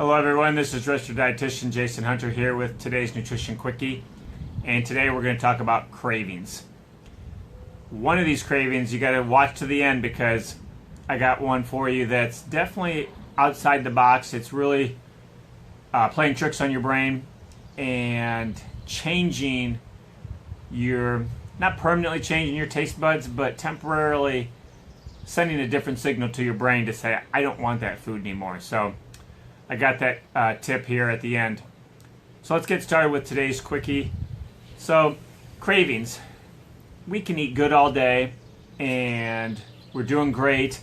Hello everyone, this is registered dietitian Jason Hunter here with today's Nutrition Quickie, and today we're going to talk about cravings. One of these cravings you got to watch to the end because I got one for you that's definitely outside the box. It's really playing tricks on your brain and changing your, not permanently changing your taste buds, but temporarily sending a different signal to your brain to say, I don't want that food anymore. So I got that tip here at the end. So let's get started with today's quickie. So cravings. We can eat good all day and we're doing great.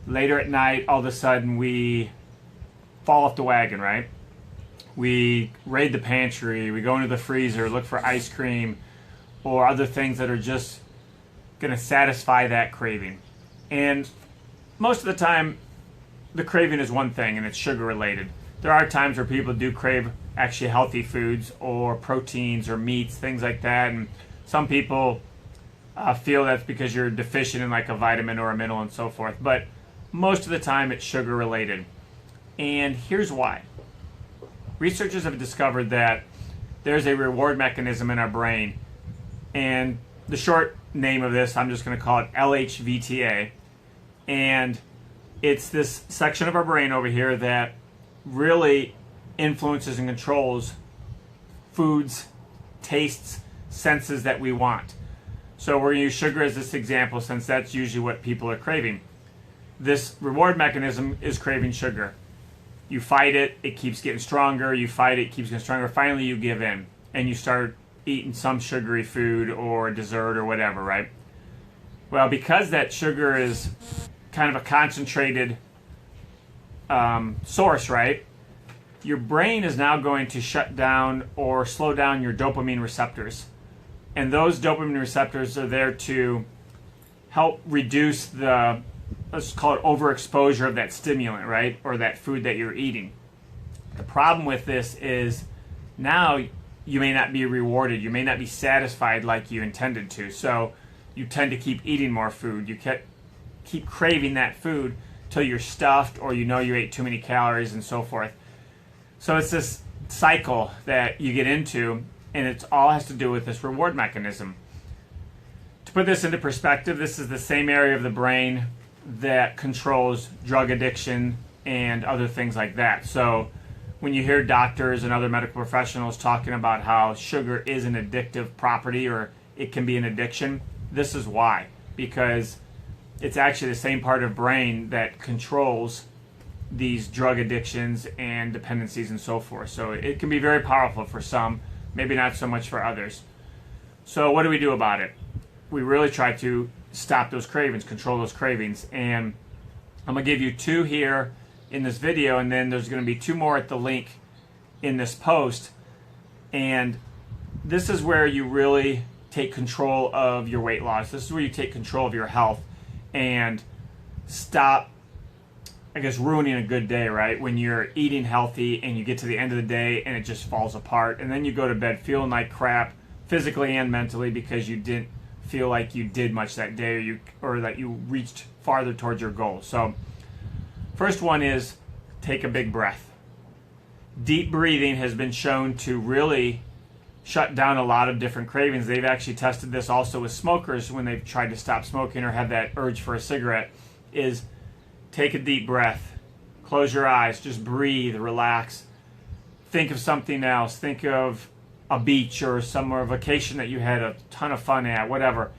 Later at night, all of a sudden we fall off the wagon, right? We raid the pantry, we go into the freezer, look for ice cream or other things that are just going to satisfy that craving. And most of the time, the craving is one thing, and it's sugar related. There are times where people do crave actually healthy foods or proteins or meats, things like that. And some people feel that's because you're deficient in like a vitamin or a mineral and so forth. But most of the time, it's sugar related. And here's why. Researchers have discovered that there's a reward mechanism in our brain. And the short name of this, I'm just going to call it LHVTA. And it's this section of our brain over here that really influences and controls foods, tastes, senses that we want. So we're going to use sugar as this example since that's usually what people are craving. This reward mechanism is craving sugar. You fight it, it keeps getting stronger. You fight it, it keeps getting stronger. Finally, you give in and you start eating some sugary food or dessert or whatever, right? Well, because that sugar is kind of a concentrated source, right? Your brain is now going to shut down or slow down your dopamine receptors. And those dopamine receptors are there to help reduce the, let's call it overexposure of that stimulant, right? Or that food that you're eating. The problem with this is now you may not be rewarded. You may not be satisfied like you intended to. So you tend to keep eating more food. You keep craving that food till you're stuffed or you know you ate too many calories and so forth. So it's this cycle that you get into, and it all has to do with this reward mechanism. To put this into perspective, this is the same area of the brain that controls drug addiction and other things like that. So when you hear doctors and other medical professionals talking about how sugar is an addictive property or it can be an addiction, this is why. Because it's actually the same part of brain that controls these drug addictions and dependencies and so forth. So it can be very powerful for some, maybe not so much for others. So what do we do about it? We really try to stop those cravings, control those cravings. And I'm going to give you two here in this video, and then there's going to be two more at the link in this post. And this is where you really take control of your weight loss. This is where you take control of your health and stop, I guess, ruining a good day, right? When you're eating healthy and you get to the end of the day and it just falls apart, and then you go to bed feeling like crap physically and mentally because you didn't feel like you did much that day or that you reached farther towards your goal. So first one is take a big breath. Deep breathing has been shown to really shut down a lot of different cravings. They've actually tested this also with smokers when they've tried to stop smoking or have that urge for a cigarette, is take a deep breath, close your eyes, just breathe, relax, think of something else, think of a beach or somewhere, a vacation that you had a ton of fun at, whatever.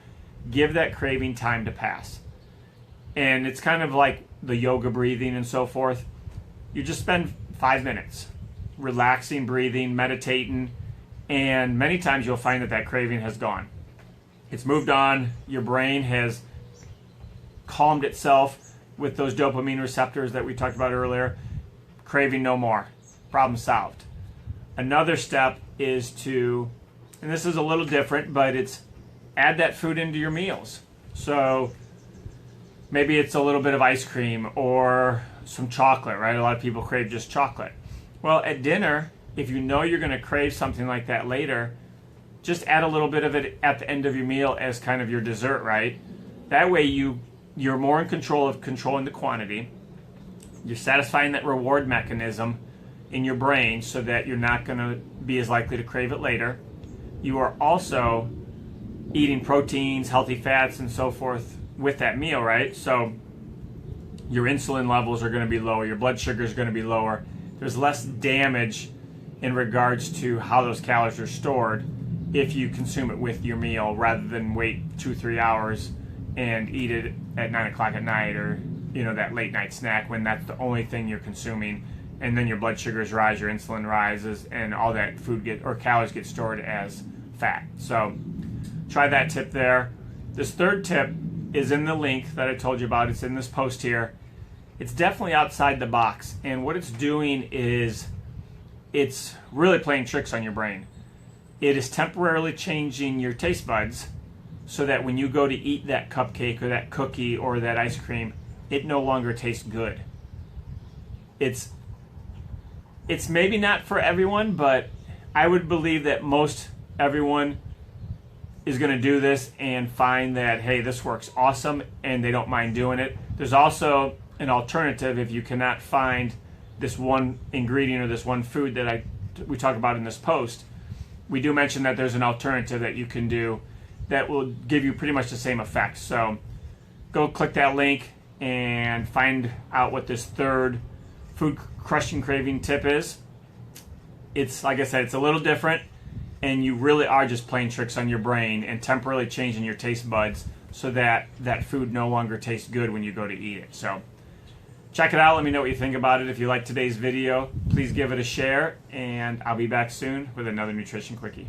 Give that craving time to pass. And it's kind of like the yoga breathing and so forth. You just spend 5 minutes relaxing, breathing, meditating, and many times you'll find that that craving has gone. It's moved on. Your brain has calmed itself with those dopamine receptors that we talked about earlier. Craving no more. Problem solved. Another step is to, and this is a little different, but it's add that food into your meals. So maybe it's a little bit of ice cream or some chocolate, right? A lot of people crave just chocolate. Well, at dinner, if you know you're going to crave something like that later, just add a little bit of it at the end of your meal as kind of your dessert, right? That way you're more in control of controlling the quantity. You're satisfying that reward mechanism in your brain so that you're not going to be as likely to crave it later. You are also eating proteins, healthy fats, and so forth with that meal, right? So your insulin levels are going to be lower, your blood sugar is going to be lower. There's less damage in regards to how those calories are stored if you consume it with your meal rather than wait 2-3 hours and eat it at 9 o'clock at night, or that late night snack when that's the only thing you're consuming, and then your blood sugars rise, your insulin rises, and all that calories get stored as fat. So try that tip there. This third tip is in the link that I told you about. It's in this post here. It's definitely outside the box, and what it's doing is it's really playing tricks on your brain. It is temporarily changing your taste buds so that when you go to eat that cupcake or that cookie or that ice cream, it no longer tastes good. It's maybe not for everyone, but I would believe that most everyone is going to do this and find that, hey, this works awesome, and they don't mind doing it. There's also an alternative if you cannot find this one ingredient or this one food that we talk about in this post. We do mention that there's an alternative that you can do that will give you pretty much the same effect. So go click that link and find out what this third food crushing craving tip is. It's, like I said, it's a little different, and you really are just playing tricks on your brain and temporarily changing your taste buds so that that food no longer tastes good when you go to eat it. So check it out. Let me know what you think about it. If you like today's video, please give it a share, and I'll be back soon with another Nutrition Quickie.